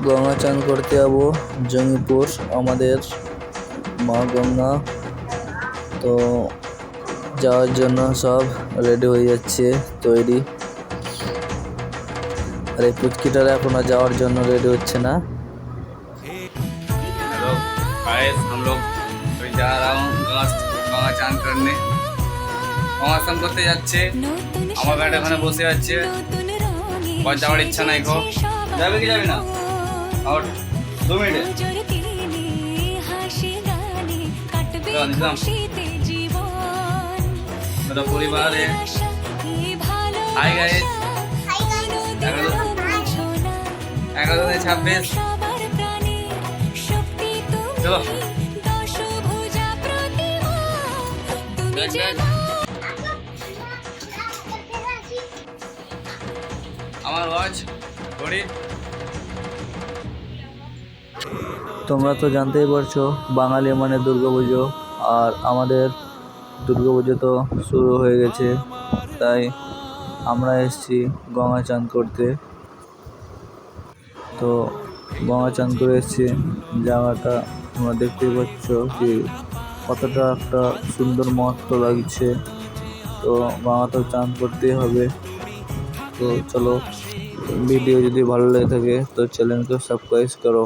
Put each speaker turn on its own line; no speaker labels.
গঙ্গা চান করতে যাবো জঙ্গিপুর, আমাদের মা গঙ্গা। তো যাওয়ার জন্য সব রেডি হয়ে যাচ্ছে, তৈরি। আর এই পুচকিটার এখনো যাওয়ার জন্য রেডি হচ্ছে না।
हेलो गाइस, हम लोग अभी जा रहा हूँ গঙ্গা চান করতে। গঙ্গা স্নান করতে যাচ্ছে, আমার গাড়ি ওখানে বসে আছে। বাস যাওয়ার ইচ্ছা নাই। গো যাবে কি যাবে না? আর 2 মিনিটে নিলাম। मेरा परिवार है। हाय गाइस, 11/26 চলো। আমার ওয়াচ ঘড়ি।
তোমরা তো জানতেই পারছো, বাঙালি মানে দুর্গাপুজো। আর আমাদের দুর্গাপুজো তো শুরু হয়ে গেছে, তাই আমরা এসেছি গঙ্গা চান করতে। তো গঙ্গা চান করে এসেছি, জায়গাটা তোমরা দেখতেই পাচ্ছ যে কতটা একটা সুন্দর মহত্ব লাগছে। তো গঙ্গাতে চান করতেই হবে। তো চলো, ভিডিও যদি ভালো লেগে থাকে তো চ্যানেলকে সাবস্ক্রাইব করো।